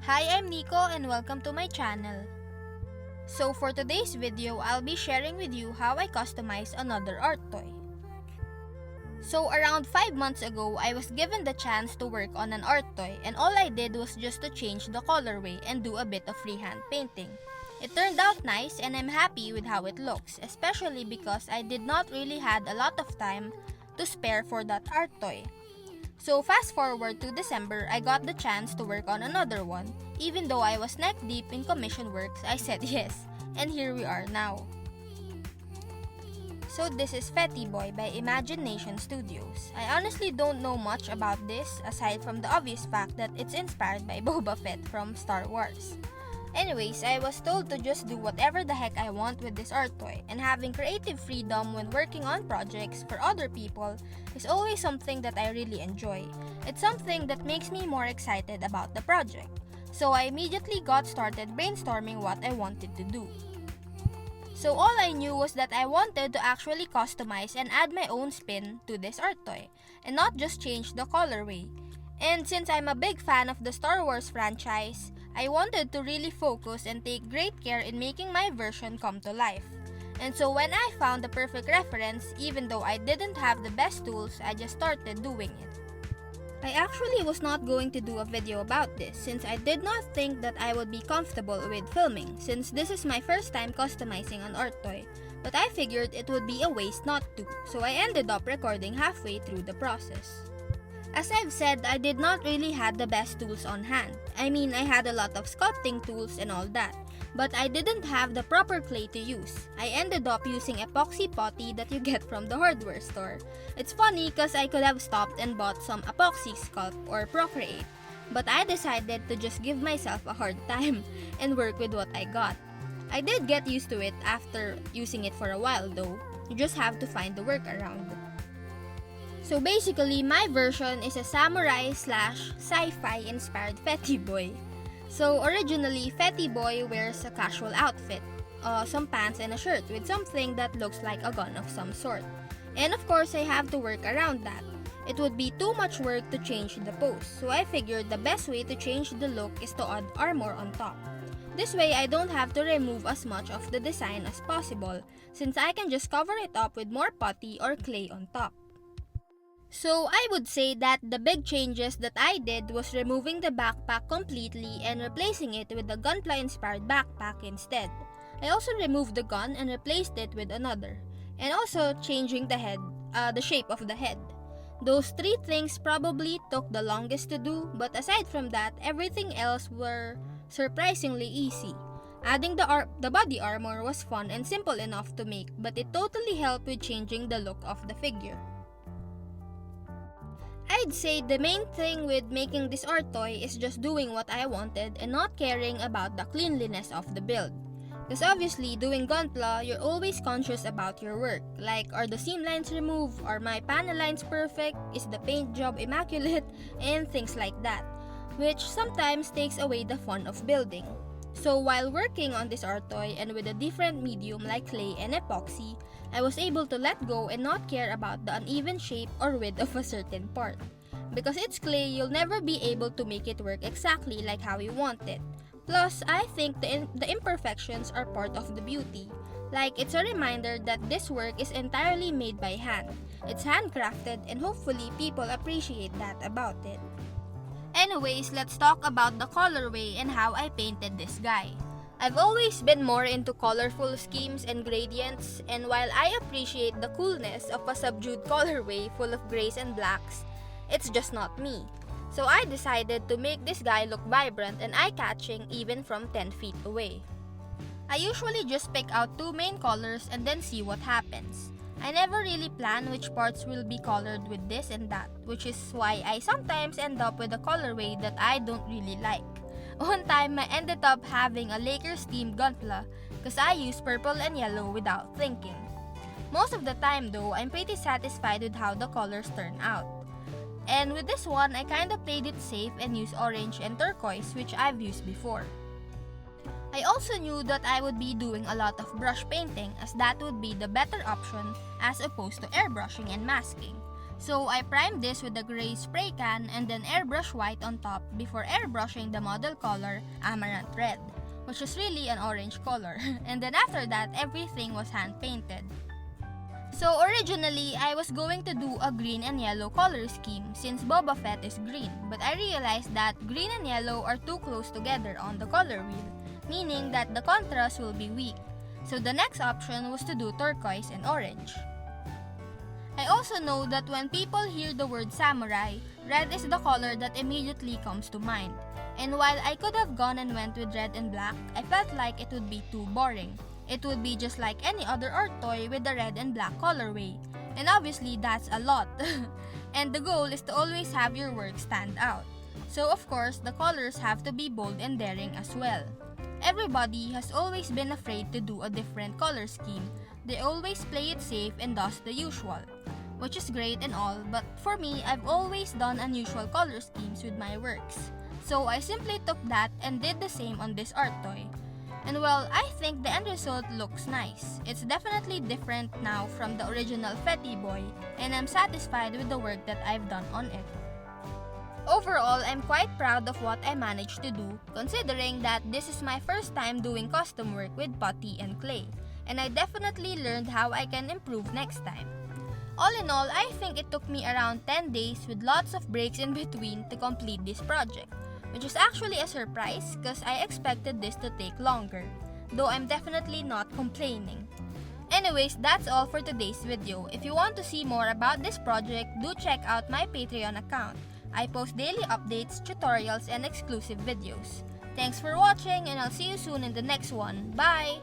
Hi, I'm Nico and welcome to my channel. So for today's video, I'll be sharing with you how I customize another art toy. So around 5 months ago, I was given the chance to work on an art toy and all I did was just to change the colorway and do a bit of freehand painting. It turned out nice and I'm happy with how it looks, especially because I did not really had a lot of time to spare for that art toy. So fast forward to December, I got the chance to work on another one. Even though I was neck deep in commission works, I said yes. And here we are now. So this is Fetty Boy by Imagination Studios. I honestly don't know much about this aside from the obvious fact that it's inspired by Boba Fett from Star Wars. Anyways, I was told to just do whatever the heck I want with this art toy, and having creative freedom when working on projects for other people is always something that I really enjoy. It's something that makes me more excited about the project. So I immediately got started brainstorming what I wanted to do. So all I knew was that I wanted to actually customize and add my own spin to this art toy, and not just change the colorway. And since I'm a big fan of the Star Wars franchise, I wanted to really focus and take great care in making my version come to life. And so when I found the perfect reference, even though I didn't have the best tools, I just started doing it. I actually was not going to do a video about this since I did not think that I would be comfortable with filming since this is my first time customizing an art toy. But I figured it would be a waste not to, so I ended up recording halfway through the process. As I've said, I did not really have the best tools on hand. I mean, I had a lot of sculpting tools and all that, but I didn't have the proper clay to use. I ended up using epoxy putty that you get from the hardware store. It's funny cause I could have stopped and bought some epoxy sculpt or Procreate, but I decided to just give myself a hard time and work with what I got. I did get used to it after using it for a while though. You just have to find the workaround. So basically, my version is a samurai / sci-fi inspired Fetty Boy. So originally, Fetty Boy wears a casual outfit, some pants and a shirt with something that looks like a gun of some sort. And of course, I have to work around that. It would be too much work to change the pose, so I figured the best way to change the look is to add armor on top. This way, I don't have to remove as much of the design as possible, since I can just cover it up with more putty or clay on top. So I would say that the big changes that I did was removing the backpack completely and replacing it with a gunpla inspired backpack instead. I also removed the gun and replaced it with another, and also changing the shape of the head. Those 3 things probably took the longest to do, but aside from that, everything else were surprisingly easy. Adding the body armor was fun and simple enough to make, but it totally helped with changing the look of the figure. I'd say the main thing with making this art toy is just doing what I wanted and not caring about the cleanliness of the build. Because obviously, doing gunpla, you're always conscious about your work. Like, are the seam lines removed? Are my panel lines perfect? Is the paint job immaculate? And things like that. Which sometimes takes away the fun of building. So while working on this art toy and with a different medium like clay and epoxy, I was able to let go and not care about the uneven shape or width of a certain part. Because it's clay, you'll never be able to make it work exactly like how you want it. Plus, I think the imperfections are part of the beauty. Like, it's a reminder that this work is entirely made by hand. It's handcrafted and hopefully people appreciate that about it. Anyways, let's talk about the colorway and how I painted this guy. I've always been more into colorful schemes and gradients, and while I appreciate the coolness of a subdued colorway full of grays and blacks, it's just not me. So I decided to make this guy look vibrant and eye-catching even from 10 feet away. I usually just pick out 2 main colors and then see what happens. I never really plan which parts will be colored with this and that, which is why I sometimes end up with a colorway that I don't really like. One time, I ended up having a Lakers themed gunpla because I used purple and yellow without thinking. Most of the time though, I'm pretty satisfied with how the colors turn out. And with this one, I kinda played it safe and used orange and turquoise, which I've used before. I also knew that I would be doing a lot of brush painting as that would be the better option as opposed to airbrushing and masking. So I primed this with a gray spray can and then airbrush white on top before airbrushing the model color Amaranth Red, which is really an orange color. And then after that, everything was hand painted. So originally, I was going to do a green and yellow color scheme since Boba Fett is green, but I realized that green and yellow are too close together on the color wheel, meaning that the contrast will be weak. So the next option was to do turquoise and orange. I also know that when people hear the word samurai, red is the color that immediately comes to mind. And while I could have gone and went with red and black, I felt like it would be too boring. It would be just like any other art toy with the red and black colorway. And obviously that's a lot. And the goal is to always have your work stand out. So of course, the colors have to be bold and daring as well. Everybody has always been afraid to do a different color scheme. They always play it safe and does the usual, which is great and all, but for me, I've always done unusual color schemes with my works. So I simply took that and did the same on this art toy. And well, I think the end result looks nice. It's definitely different now from the original Fetty Boy, and I'm satisfied with the work that I've done on it. Overall, I'm quite proud of what I managed to do, considering that this is my first time doing custom work with putty and clay, and I definitely learned how I can improve next time. All in all, I think it took me around 10 days with lots of breaks in between to complete this project, which is actually a surprise because I expected this to take longer, though I'm definitely not complaining. Anyways, that's all for today's video. If you want to see more about this project, do check out my Patreon account. I post daily updates, tutorials, and exclusive videos. Thanks for watching, and I'll see you soon in the next one. Bye!